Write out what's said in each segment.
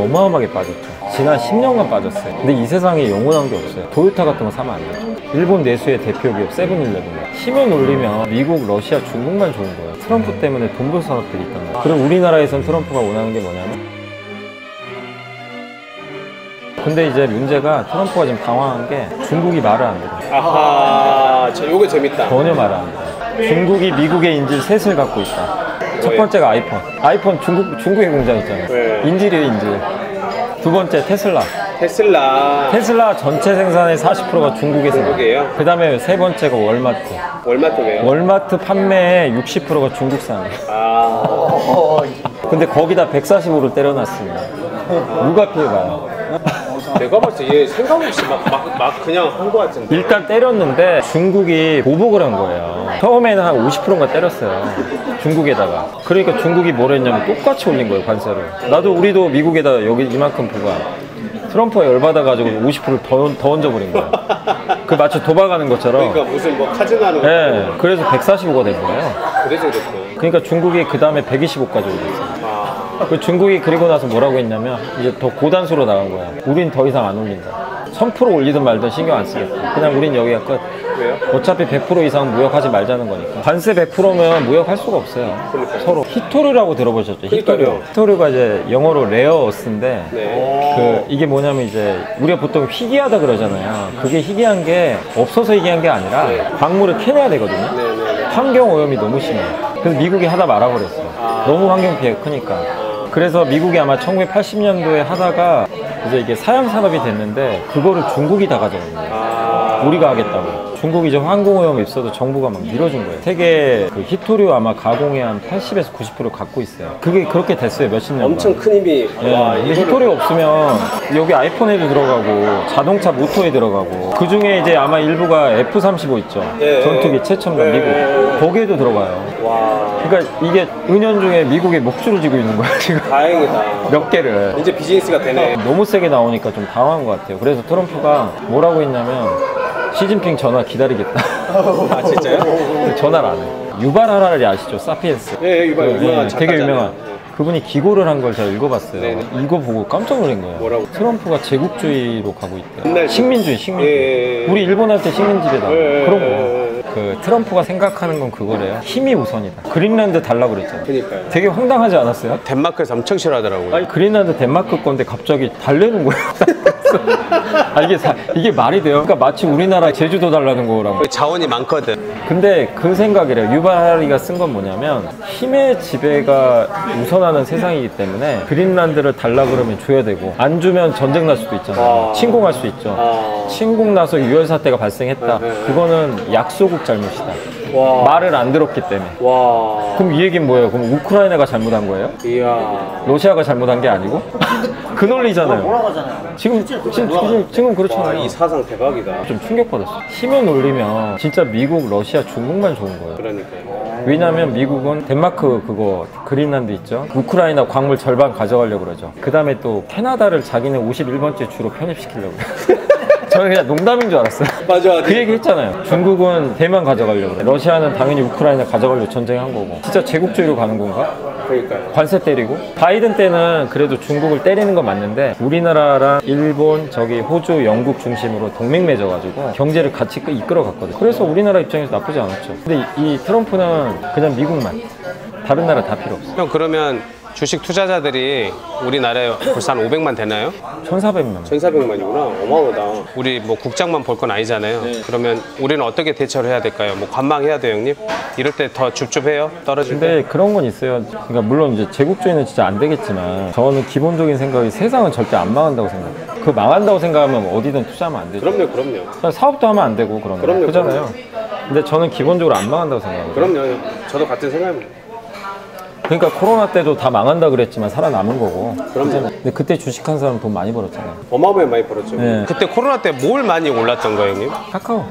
어마어마하게 빠졌죠. 지난 10년간 빠졌어요. 근데 이 세상에 영원한 게 없어요. 토요타 같은 거 사면 안 돼요. 일본 내수의 대표 기업 세븐일레븐. 힘을 올리면 미국, 러시아, 중국만 좋은 거예요. 트럼프 때문에 돈 벌 산업들이 있단 말이에요. 그럼 우리나라에선 트럼프가 원하는 게 뭐냐면, 근데 이제 문제가 트럼프가 지금 당황한 게 중국이 말을 안 들어요. 아하, 요거 재밌다. 전혀 말을 안 들어요. 중국이 미국의 인질 셋을 갖고 있다. 첫 번째가 아이폰. 아이폰 중국에 공장 있잖아요. 네. 인질이에요, 인질. 두 번째 테슬라. 테슬라 전체 생산의 40%가 중국에서 나와요. 중국이에요? 그 다음에 세 번째가 월마트. 월마트 왜요? 월마트 판매의 60%가 중국산이에요. 아, 근데 거기다 145를 때려놨습니다. 누가 피해가요? 내가 봤을 때 얘 생각 없이 막 그냥 한 거 같은데. 일단 때렸는데 중국이 보복을 한 거예요. 처음에는 한 50%인가 때렸어요. 중국에다가. 그러니까 중국이 뭘 했냐면 똑같이 올린 거예요, 관세를. 나도 우리도 미국에다 여기 이만큼 부과. 트럼프가 열받아가지고 50%를 더 얹어버린 거예요. 그 마치 도박하는 것처럼. 그러니까 무슨 뭐 카지노 하는 거. 네, 그래서 145가 된 거예요. 그래서 그랬구나. 그러니까 중국이 그 다음에 125까지 올렸어요. 그 중국이 그리고 나서 뭐라고 했냐면 이제 더 고단수로 나간 거야. 우린 더 이상 안 올린다. 1000% 올리든 말든 신경 안 쓰겠다. 그냥 우린 여기가 끝. 왜요? 어차피 100% 이상 무역하지 말자는 거니까. 관세 100%면 무역할 수가 없어요. 그러니까요. 서로. 히토류라고 들어보셨죠? 그러니까요. 히토류가 이제 영어로 레어어스인데 네. 이게 뭐냐면 이제 우리가 보통 희귀하다 그러잖아요. 그게 희귀한 게 없어서 희귀한 게 아니라 광물을 캐내야 되거든요. 네네. 환경 오염이 너무 심해요. 그래서 미국이 하다 말아버렸어요. 너무 환경 피해가 크니까. 그래서 미국이 아마 1980년도에 하다가 이제 이게 사양 산업이 됐는데 그거를 중국이 다 가져온 거예요. 우리가 하겠다고. 중국이 이제 환경오염이 있어도 정부가 막 밀어준 거예요. 세계 그 히토류 아마 가공의 한 80에서 90% 갖고 있어요. 그게 그렇게 됐어요. 몇십 년간. 엄청 큰 힘이. 예, 와, 근데 이거를. 히토류 없으면 여기 아이폰에도 들어가고 자동차 모터에 들어가고 그 중에 이제 아마 일부가 F-35 있죠. 예, 전투기 최첨단 예, 미국. 예. 거기에도 들어가요. 와, 그러니까 이게 은연중에 미국의 목줄을 쥐고 있는 거야 지금. 다행이다. 몇 개를. 이제 비즈니스가 되네. 너무 세게 나오니까 좀 당황한 것 같아요. 그래서 트럼프가 뭐라고 했냐면 시진핑 전화 기다리겠다. 아, 진짜요? 전화를 안 해요. 유발 하라리 아시죠? 사피엔스. 예, 유발 유명한 되게 작가잖아요. 유명한. 그분이 기고를 한 걸 제가 읽어봤어요. 네네. 이거 보고 깜짝 놀란 거예요. 뭐라고? 트럼프가 제국주의로 가고 있대요. 옛날 식민주의. 예. 우리 일본 할 때 식민지배다. 예. 그런 거. 그 트럼프가 생각하는 건 그거래요. 힘이 우선이다. 그린란드 달라고 그랬잖아요. 그러니까요. 되게 황당하지 않았어요? 덴마크에서 엄청 싫어하더라고요. 아니 그린란드 덴마크 건데 갑자기 달래는 거예요. 아, 이게 말이 돼요? 그러니까 마치 우리나라 제주도 달라는 거랑. 자원이 많거든. 근데 그 생각이래요. 유발 하라리가 쓴 건 뭐냐면 힘의 지배가 우선하는 세상이기 때문에 그린란드를 달라 그러면 줘야 되고 안 주면 전쟁 날 수도 있잖아요. 침공할 수 있죠. 침공 나서 유혈 사태가 발생했다. 그거는 약소국 잘못이다. 와. 말을 안 들었기 때문에. 와. 그럼 이 얘기는 뭐예요? 그럼 우크라이나가 잘못한 거예요? 이야. 러시아가 잘못한 게 아니고? 그 논리잖아요. 지금 그렇잖아요. 와, 이 사상 대박이다. 좀 충격받았어요. 힘을 올리면 진짜 미국, 러시아, 중국만 좋은 거예요. 그러니까요. 왜냐면 미국은 덴마크 그거 그린란드 있죠. 우크라이나 광물 절반 가져가려고 그러죠. 그 다음에 또 캐나다를 자기네 51번째 주로 편입시키려고 그래요. 저는 그냥 농담인 줄 알았어요. 맞아. 그 얘기 했잖아요. 중국은 대만 가져가려고 그래. 러시아는 당연히 우크라이나 가져가려고 전쟁한 거고. 진짜 제국주의로 가는 건가? 그러니까요. 관세 때리고. 바이든 때는 그래도 중국을 때리는 건 맞는데 우리나라랑 일본, 저기 호주, 영국 중심으로 동맹 맺어가지고 경제를 같이 이끌어 갔거든요. 그래서 우리나라 입장에서 나쁘지 않았죠. 근데 이 트럼프는 그냥 미국만. 다른 나라 다 필요 없어. 형, 그러면 주식 투자자들이 우리나라에 벌써 한 500만 되나요? 1,400만. 1,400만이구나. 어마어마하다. 우리 뭐 국장만 볼 건 아니잖아요. 그러면 우리는 어떻게 대처를 해야 될까요? 뭐 관망해야 돼요, 형님? 이럴 때 더 줍줍해요? 떨어질 때? 근데 그런 건 있어요. 그러니까 물론 이제 제국주의는 진짜 안 되겠지만 저는 기본적인 생각이 세상은 절대 안 망한다고 생각해요. 그 망한다고 생각하면 어디든 투자하면 안 되죠. 그럼요. 사업도 하면 안 되고 그러면. 그럼요. 그잖아요. 근데 저는 기본적으로 안 망한다고 생각해요. 그럼요. 저도 같은 생각입니다. 그러니까 코로나 때도 다 망한다 그랬지만 살아남은 거고. 그럼요. 그잖아요. 근데 그때 주식한 사람 돈 많이 벌었잖아요. 어마어마하게 많이 벌었죠. 네. 그때 코로나 때 뭘 많이 올랐던 거예요, 형님? 카카오.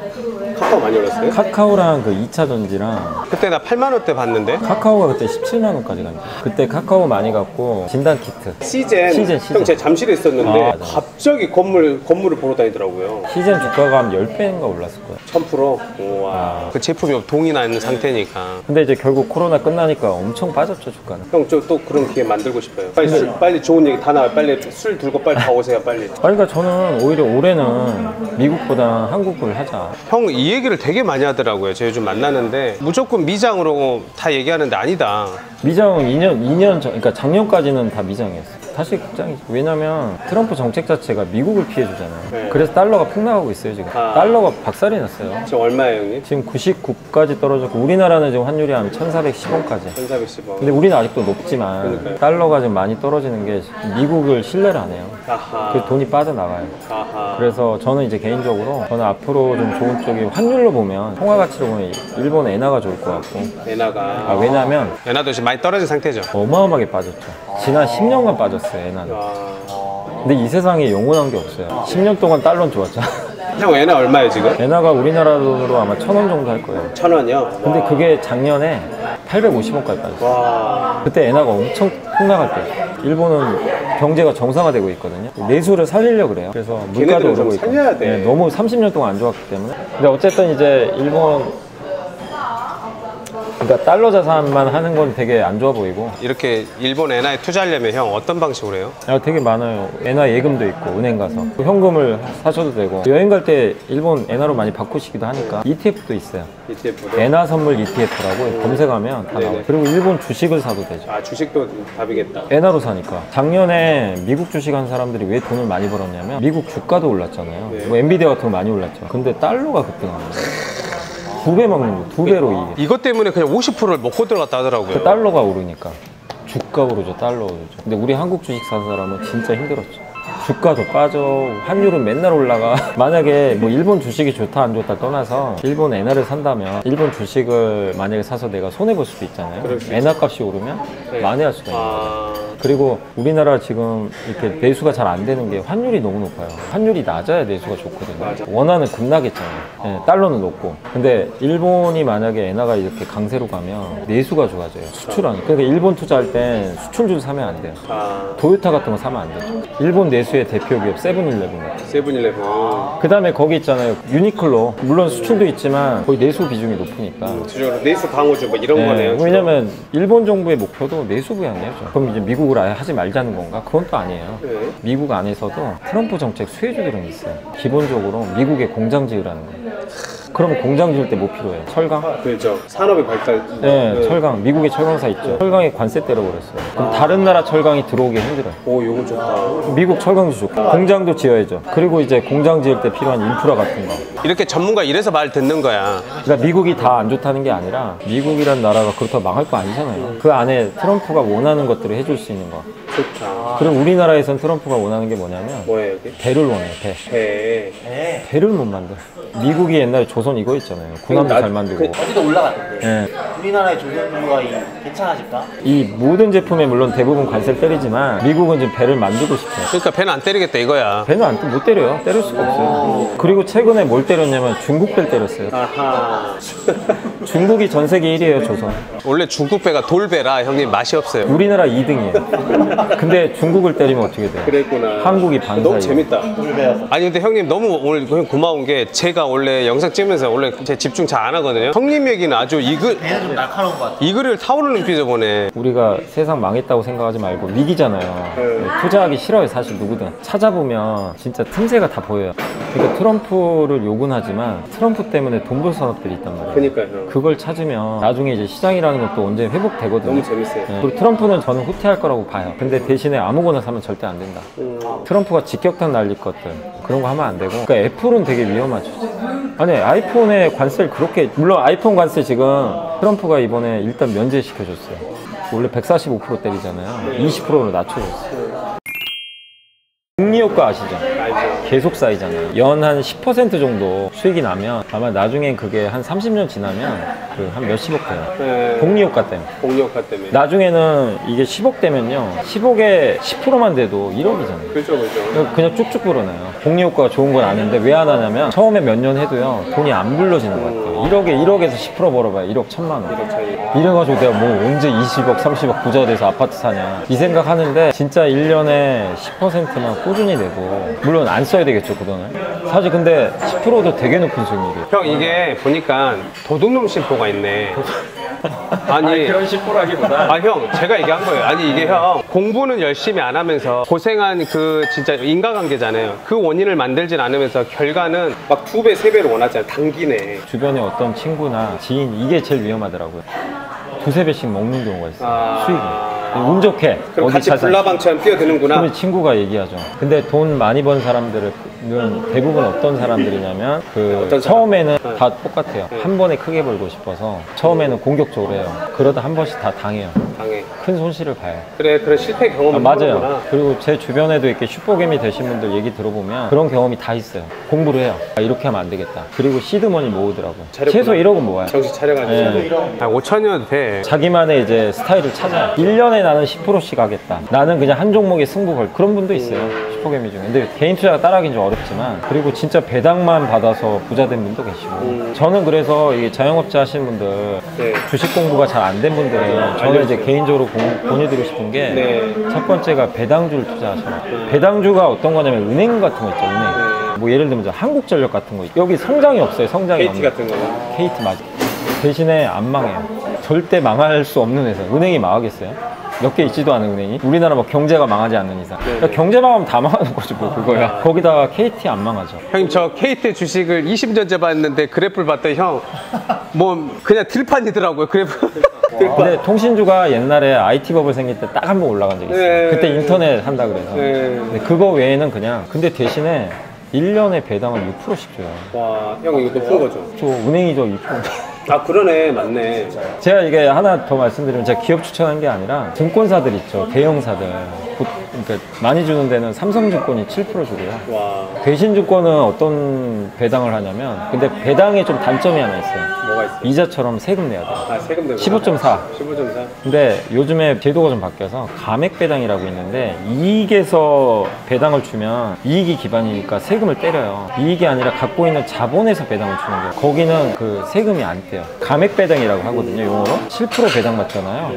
카카오 많이 올랐어요? 카카오랑 그 2차 전지랑 그때 나 8만 원대 봤는데. 카카오가 그때 17만 원까지 갑니다. 그때 카카오 많이 갖고 진단 키트. 시젠. 형 제가 잠실에 있었는데 아, 맞아. 갑자기 건물을 보러 다니더라고요. 시즌 주가가 한 10배인가 올랐을 거예요. 1000%. 우와. 그 제품이 동이 나 있는 상태니까. 근데 이제 결국 코로나 끝나니까 엄청 빠졌죠, 주가는. 형 저 또 그런 기회 만들고 싶어요. 빨리 좋은 얘기 다 나와요. 빨리 술 들고 빨리 다 오세요, 빨리. 아니, 그러니까 저는 오히려 올해는 미국보다 한국을 하자. 형 이 얘기를 되게 많이 하더라고요. 제가 요즘 만나는데 무조건 미장으로 다 얘기하는데 아니다. 미장은 2년 전, 그러니까 작년까지는 다 미장이었어요. 다시 극장이죠. 왜냐면 트럼프 정책 자체가 미국을 피해주잖아요. 네. 그래서 달러가 폭 나가고 있어요, 지금. 달러가 박살이 났어요. 지금 얼마예요, 형님? 지금 99까지 떨어졌고, 우리나라는 지금 환율이 한 1410원까지. 1410원. 근데 우리는 아직도 높지만, 그러니까요. 달러가 지금 많이 떨어지는 게 미국을 신뢰를 안 해요. 아하. 그래서 돈이 빠져나가요. 아하. 그래서 저는 이제 개인적으로, 저는 앞으로 좀 좋은 쪽이 환율로 보면, 통화 가치로 보면 일본 엔화가 좋을 것 같고. 엔화가. 왜냐면 엔화도 지금 많이 떨어진 상태죠. 어마어마하게 빠졌죠. 지난 10년간 빠졌어요, 엔화는. 근데 이 세상에 영원한 게 없어요. 10년 동안 달러는 좋았잖아. 형 엔화 얼마예요 지금? 엔화가 우리나라 돈으로 아마 1,000원 정도 할 거예요. 1000원이요? 근데 그게 작년에 850원까지 빠졌어요. 와. 그때 엔화가 엄청 폭락할 때. 일본은 경제가 정상화되고 있거든요. 내수를 살리려고 그래요. 그래서 물가도 걔네들은 좀 오르고 있고. 살려야 돼. 네, 너무 30년 동안 안 좋았기 때문에. 근데 어쨌든 이제 일본, 그러니까 달러 자산만 하는 건 되게 안 좋아 보이고. 이렇게 일본 엔화에 투자하려면 형 어떤 방식으로 해요? 되게 많아요. 엔화 예금도 있고 은행 가서 현금을 사셔도 되고, 여행 갈 때 일본 엔화로 많이 바꾸시기도 하니까 ETF도 있어요. ETF로? 엔화 선물 ETF라고 검색하면 다 나와요. 그리고 일본 주식을 사도 되죠. 아 주식도 답이겠다. 엔화로 사니까. 작년에 미국 주식 한 사람들이 왜 돈을 많이 벌었냐면 미국 주가도 올랐잖아요. 네. 뭐 엔비디아 같은 거 많이 올랐죠. 근데 달러가 급등합니다. 2배 먹는 거, 2배로 이게. 이것 때문에 그냥 50%를 먹고 들어갔다 하더라고요. 그 달러가 오르니까. 주가 오르죠, 달러 오르죠. 근데 우리 한국 주식 산 사람은 진짜 힘들었죠. 주가도 빠져, 환율은 맨날 올라가. 만약에 뭐 일본 주식이 좋다 안 좋다 떠나서 일본 엔화를 산다면 일본 주식을 만약에 사서 내가 손해볼 수도 있잖아요. 엔화 값이 오르면 네. 만회할 수가 있는 거예요. 그리고 우리나라 지금 이렇게 내수가 잘 안 되는 게 환율이 너무 높아요. 환율이 낮아야 내수가 좋거든요. 맞아. 원화는 급락했잖아요. 네, 달러는 높고. 근데 일본이 만약에 엔화가 이렇게 강세로 가면 내수가 좋아져요. 수출하는. 그러니까 일본 투자할 땐 수출주 사면 안 돼요. 도요타 같은 거 사면 안 되죠. 일본 내수의 대표 기업 세븐일레븐. 세븐일레븐. 그 다음에 거기 있잖아요. 유니클로. 물론 수출도 있지만 거의 내수 비중이 높으니까. 주로 내수 강호주 뭐 이런 거네요. 주로. 왜냐면 일본 정부의 목표도 내수 부양이죠. 그럼 이제 미국을 아예 하지 말자는 건가? 그건 또 아니에요. 네. 미국 안에서도 트럼프 정책 수혜주들은 있어요. 기본적으로 미국에 공장 지으라는 거예요. 그러면 공장 지을 때 뭐 필요해요? 철강? 그렇죠. 산업의 발달. 네, 철강. 미국에 철강사 있죠. 철강에 관세 때려버렸어요. 그럼 다른 나라 철강이 들어오기 힘들어요. 오, 요거 좋다. 미국 철강도 좋고 공장도 지어야죠. 그리고 이제 공장 지을 때 필요한 인프라 같은 거. 이렇게 전문가 이래서 말 듣는 거야. 그러니까 미국이 다 안 좋다는 게 아니라 미국이란 나라가 그렇다고 망할 거 아니잖아요. 그 안에 트럼프가 원하는 것들을 해줄 수 있는 거. 좋다. 그럼 우리나라에선 트럼프가 원하는 게 뭐냐면 뭐예요, 여기? 배를 원해요. 배. 배. 배를 못 만들어. 미국이 옛날에 조선 이거 있잖아요. 군함도 잘 만들고. 어디도 올라갔는데 예. 우리나라의 조선주가 괜찮아질까? 이 모든 제품에 물론 대부분 관세를 때리지만 미국은 지금 배를 만들고 싶어요. 그러니까 배는 안 때리겠다 이거야. 배는 못 때려요. 때릴 수가 없어요. 그리고 최근에 뭘 때렸냐면 중국 배를 때렸어요. 아하. 중국이 전 세계 1위에요, 조선. 원래 중국 배가 돌배라 형님 맛이 없어요. 우리나라 2등이에요. 근데 중국을 때리면 어떻게 돼요? 그랬구나. 한국이 반사예요. 너무 재밌다. 아니 근데 형님 너무 오늘 그냥 고마운 게 제가 원래 영상 찍으면서 원래 제 집중 잘 안 하거든요. 형님 얘기는 아주 배는 좀 날카로운 것 같아. 이글을 타오르는 빛을 보네. 우리가 세상 망했다고 생각하지 말고 위기잖아요. 투자하기 싫어요, 사실 누구든. 찾아보면 진짜 틈새가 다 보여요. 그러니까 트럼프를 욕은 하지만 트럼프 때문에 돈 벌 산업들이 있단 말이에요. 그러니까요. 그걸 찾으면 나중에 이제 시장이라는 것도 언제 회복되거든요. 너무 재밌어요. 그리고 트럼프는 저는 후퇴할 거라고 봐요. 근데 대신에 아무거나 사면 절대 안 된다. 트럼프가 직격탄 날릴 것들 그런 거 하면 안 되고. 그러니까 애플은 되게 위험하죠. 아니 아이폰에 관세를 그렇게, 물론 아이폰 관세 지금 트럼프가 이번에 일단 면제시켜줬어요. 원래 145% 때리잖아요. 20%로 낮춰줬어요. 복리효과 아시죠? 알죠. 계속 쌓이잖아요. 연 한 10% 정도 수익이 나면 아마 나중엔 그게 한 30년 지나면 그 한 몇십억 돼요. 네. 복리효과 때문에. 공력화 때문에. 나중에는 이게 10억 되면요. 10억에 10%만 돼도 1억이잖아요. 그렇죠. 그냥 쭉쭉 불어나요. 복리효과가 좋은 건 아는데 왜 안 하냐면 처음에 몇 년 해도요. 돈이 안 불러지는 것 같아요. 1억에서 10% 벌어봐요. 1억 1천만 원. 이래가지고 내가 뭐 언제 20억, 30억 부자 돼서 아파트 사냐. 이 생각 하는데 진짜 1년에 10%만 꾸준히 내고 물론 안 써야 되겠죠, 그 돈을. 사실 근데 10%도 되게 높은 수익률이에요. 형 이게 보니까 도둑놈 심보가 있네. 아니 그런 10%라기보다 아 형 제가 얘기한 거예요. 아니 이게 형 공부는 열심히 안 하면서 고생한 그 진짜 인과관계잖아요. 그 원인을 만들진 않으면서 결과는 막 2배, 3배를 원하잖아요. 단기내. 주변에 어떤 친구나 지인 이게 제일 위험하더라고요. 두세 배씩 먹는 경우가 있어요. 수익이. 운 좋게 그럼 같이 잘 사- 불나방처럼 뛰어드는구나. 그러면 친구가 얘기하죠. 근데 돈 많이 번 사람들은 대부분 어떤 사람들이냐면 그 어떤 사람? 처음에는 다 똑같아요. 한 번에 크게 벌고 싶어서 처음에는 공격적으로 해요. 그러다 한 번씩 다 당해요. 당해. 큰 손실을 봐요. 그래 그런 실패 경험을 맞아요. 해보는구나. 그리고 제 주변에도 이렇게 슈퍼개미 되신 분들 얘기 들어보면 그런 경험이 다 있어요. 공부를 해요. 아, 이렇게 하면 안 되겠다. 그리고 시드머니 모으더라고요. 잘했구나. 최소 1억은 모아요. 정신 차려가지고. 네. 아 5천이어도 돼. 자기만의 이제 스타일을 찾아요. 1년에 나는 10%씩 하겠다. 나는 그냥 한 종목에 승부 걸 그런 분도 있어요. 슈퍼개미 중에. 근데 개인 투자가 따라하기는 좀 어렵지만 그리고 진짜 배당만 받아서 부자 된 분도 계시고 저는 그래서 이 자영업자 하시는 분들 네. 주식 공부가 잘 안 된 분들은 저는 이제 개인적으로 권유드리고 싶은 게 네. 첫 번째가 배당주를 투자하셔요. 배당주가 어떤 거냐면 은행 같은 거 있죠. 은행. 뭐 예를 들면 한국전력 같은 거 여기 성장이 없어요. 성장이 KT 없는. 같은 거는. KT 맞아. 대신에 안 망해요. 절대 망할 수 없는 회사. 은행이 망하겠어요? 몇 개 있지도 않은 은행이? 우리나라 뭐 경제가 망하지 않는 이상. 그러니까 경제 망하면 다 망하는 거지 뭐 그거야. 거기다가 KT 안 망하죠. 형님 저 KT 주식을 20년째 봤는데 그래프를 봤더니 형 뭐 그냥 들판이더라고요. 그래프. 근데 통신주가 옛날에 IT 버블 생길 때 딱 한 번 올라간 적이 있어요. 네. 그때 인터넷 한다 그래서. 네. 근데 그거 외에는 그냥 근데 대신에 1년에 배당을 6%씩 줘요. 와, 형 이거 높은 거죠? 저 은행이죠 2%. 아 그러네, 맞네. 제가 이게 하나 더 말씀드리면 제가 기업 추천한 게 아니라 증권사들 있죠. 대형사들. 그러니까 많이 주는 데는 삼성증권이 7% 주고요. 와, 대신증권은 어떤 배당을 하냐면 근데 배당에 좀 단점이 하나 있어요. 뭐가 있어요? 이자처럼 세금 내야 돼요. 아 세금 내고 15.4. 15.4. 근데 요즘에 제도가 좀 바뀌어서 감액 배당이라고 있는데 이익에서 배당을 주면 이익이 기반이니까 세금을 때려요. 이익이 아니라 갖고 있는 자본에서 배당을 주는 거예요. 거기는 그 세금이 안 떼요. 감액 배당이라고 하거든요. 용어로 7% 배당 받잖아요.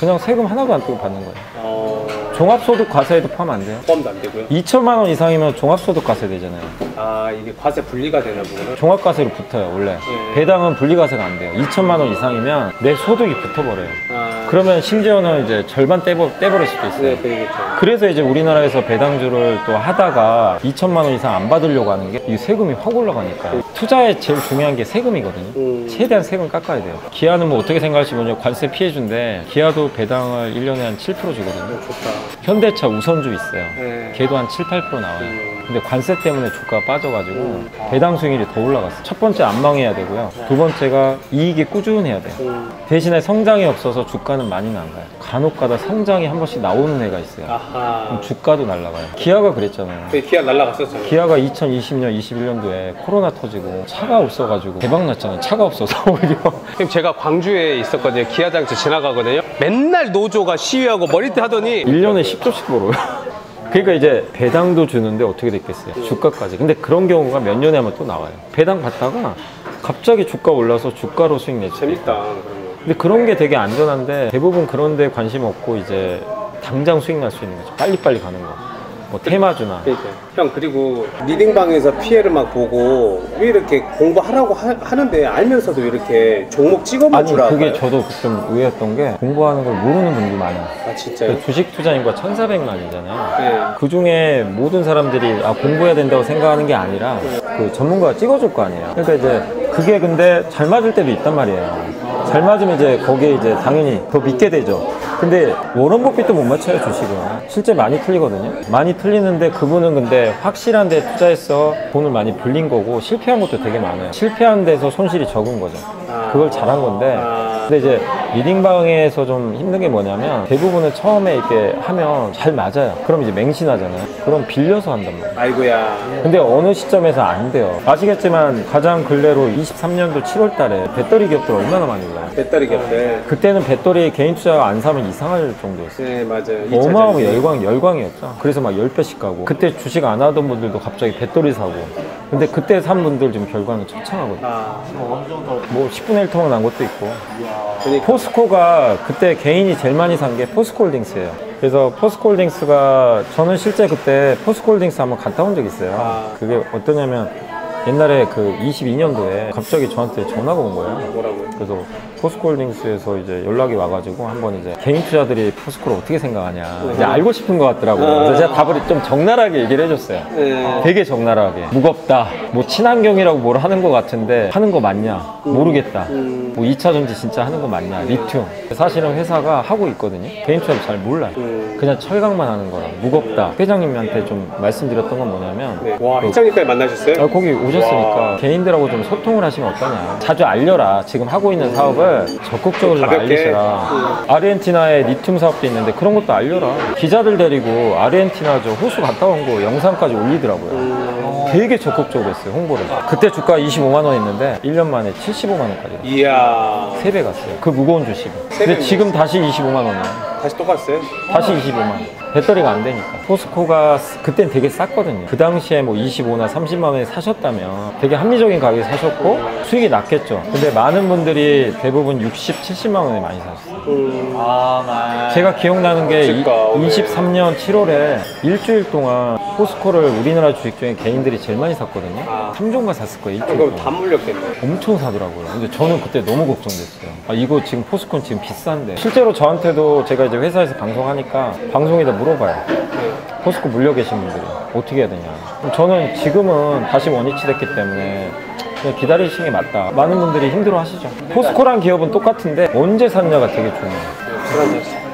그냥 세금 하나도 안 떼고 받는 거예요. 종합소득 과세에도 포함 안 돼요. 포함도 안 되고요. 2천만 원 이상이면 종합소득 과세 되잖아요. 아 이게 과세 분리가 되나 보구나. 종합과세로 붙어요 원래. 배당은 분리과세가 안 돼요. 2천만 원 이상이면 내 소득이 붙어버려요. 아, 그러면 심지어는 이제 절반 떼버릴 수도 있어요. 네, 그렇죠. 그래서 이제 우리나라에서 배당주를 또 하다가 2천만 원 이상 안 받으려고 하는 게 이 세금이 확 올라가니까. 투자에 제일 중요한 게 세금이거든요. 최대한 세금 깎아야 돼요. 기아는 뭐 어떻게 생각하시면 관세 피해준데 기아도 배당을 1년에 한 7% 주거든요. 좋다. 현대차 우선주 있어요. 네. 걔도 한 7, 8% 나와요. 근데 관세 때문에 주가가 빠져가지고 배당 수익률이 더 올라갔어요. 첫 번째 안 망해야 되고요. 두 번째가 이익이 꾸준해야 돼요. 대신에 성장이 없어서 주가는 많이 안 가요. 간혹가다 성장이 한 번씩 나오는 애가 있어요. 아하. 그럼 주가도 날아가요. 기아가 그랬잖아요. 그 기아 날라갔었잖아요. 기아가 2020년, 21년도에 코로나 터지고 차가 없어가지고 대박 났잖아요. 차가 없어서 오히려. 형님 제가 광주에 있었거든요. 기아장터 지나가거든요. 맨날 노조가 시위하고 머리띠 하더니 1년에 10조씩 벌어요. 그러니까 이제 배당도 주는데 어떻게 됐겠어요? 주가까지. 근데 그런 경우가 몇 년에 한번 또 나와요. 배당 받다가 갑자기 주가 올라서 주가로 수익 내죠. 재밌다. 그런 거. 근데 그런 게 되게 안전한데 대부분 그런 데 관심 없고 이제 당장 수익 날 수 있는 거죠. 빨리빨리 가는 거. 뭐 테마주나. 그러니까. 형 그리고 리딩방에서 피해를 막 보고 왜 이렇게 공부하라고 하는데 알면서도 왜 이렇게 종목 찍어만 아니 주라 그게 할까요? 저도 좀 의외였던 게 공부하는 걸 모르는 분들이 많아요. 아 진짜요? 주식 투자 인구가 1,400만이잖아요. 네. 그 중에 모든 사람들이 공부해야 된다고 생각하는 게 아니라 그 전문가가 찍어줄 거 아니에요. 그러니까 이제 그게 근데 잘 맞을 때도 있단 말이에요. 잘 맞으면 이제 거기에 이제 당연히 더 믿게 되죠. 근데 워런 버핏도 못 맞춰요 주식은. 실제 많이 틀리거든요. 많이 틀리는데 그분은 근데 확실한 데 투자해서 돈을 많이 불린 거고 실패한 것도 되게 많아요. 실패한 데서 손실이 적은 거죠. 그걸 잘한 건데 근데 이제 리딩방에서 좀 힘든 게 뭐냐면 대부분은 처음에 이렇게 하면 잘 맞아요. 그럼 이제 맹신하잖아요. 그럼 빌려서 한단 말이에요. 아이고야. 근데 어느 시점에서 안 돼요. 아시겠지만 가장 근래로 23년도 7월 달에 배터리 기업들 얼마나 많이 올라요. 배터리 겹대. 그때는 배터리 개인 투자가 안 사면 이상할 정도였어요. 네, 맞아요. 어마어마 열광이었죠. 그래서 막 10배씩 가고 그때 주식 안 하던 분들도 갑자기 배터리 사고. 근데 그때 산 분들 지금 결과는 처참하거든요. 아, 어느 정도 뭐 10분의 1 토막 난 것도 있고. 그러니까. 포스코가 그때 개인이 제일 많이 산 게 포스코홀딩스예요. 그래서 포스코홀딩스가 저는 실제 그때 포스코홀딩스 한번 갔다 온 적 있어요. 아. 그게 어떠냐면 옛날에 그 22년도에 갑자기 저한테 전화가 온 거예요. 뭐라고요? 그래서 포스코홀딩스에서 이제 연락이 와가지고 한번 이제 개인 투자들이 포스코를 어떻게 생각하냐 이제 알고 싶은 것 같더라고요. 그래서 제가 답을 좀 적나라하게 얘기를 해줬어요. 네. 되게 적나라하게 무겁다, 뭐 친환경이라고 뭘 하는 것 같은데 하는 거 맞냐 모르겠다, 뭐 2차 전지 진짜 하는 거 맞냐, 리튬. 사실은 회사가 하고 있거든요. 개인 투자를 잘 몰라요. 그냥 철강만 하는 거라 무겁다. 회장님한테 좀 말씀드렸던 건 뭐냐면 네. 와, 회장님까지 만나셨어요? 거기 오셨으니까 와. 개인들하고 좀 소통을 하시면 어떠냐. 자주 알려라. 지금 하고 있는 사업을 적극적으로 좀 가볍게. 알리시라. 아르헨티나에 리튬 사업도 있는데 그런 것도 알려라. 기자들 데리고 아르헨티나 저 호수 갔다 온 거 영상까지 올리더라고요. 되게 적극적으로 했어요, 홍보를. 그때 주가 25만 원 했는데 1년 만에 75만 원까지. 이야. 3배 갔어요. 그 무거운 주식이. 배 근데 지금 다시 25만 원이에요. 다시 똑같어요? 다시 25만 원. 배터리가 안 되니까. 포스코가 그땐 되게 쌌거든요. 그 당시에 뭐 25나 30만 원에 사셨다면 되게 합리적인 가격에 사셨고 수익이 났겠죠. 근데 많은 분들이 대부분 60, 70만 원에 많이 샀어요. 제가 기억나는 게 그러니까, 23년 7월에 일주일 동안 포스코를 우리나라 주식 중에 개인들이 제일 많이 샀거든요. 아. 3종가 샀을 거예요, 일주일 그럼 동안. 다 물렸겠네. 엄청 사더라고요. 근데 저는 그때 너무 걱정됐어요. 아, 이거 지금 포스코는 지금 비싼데. 실제로 저한테도 제가 이제 회사에서 방송하니까 방송에다 물어봐요. 포스코 물려 계신 분들이 어떻게 해야 되냐. 그럼 저는 지금은 다시 원위치 됐기 때문에 그냥 기다리시는 게 맞다. 많은 분들이 힘들어 하시죠. 포스코란 기업은 똑같은데 언제 샀냐가 되게 중요해요. 술 한잔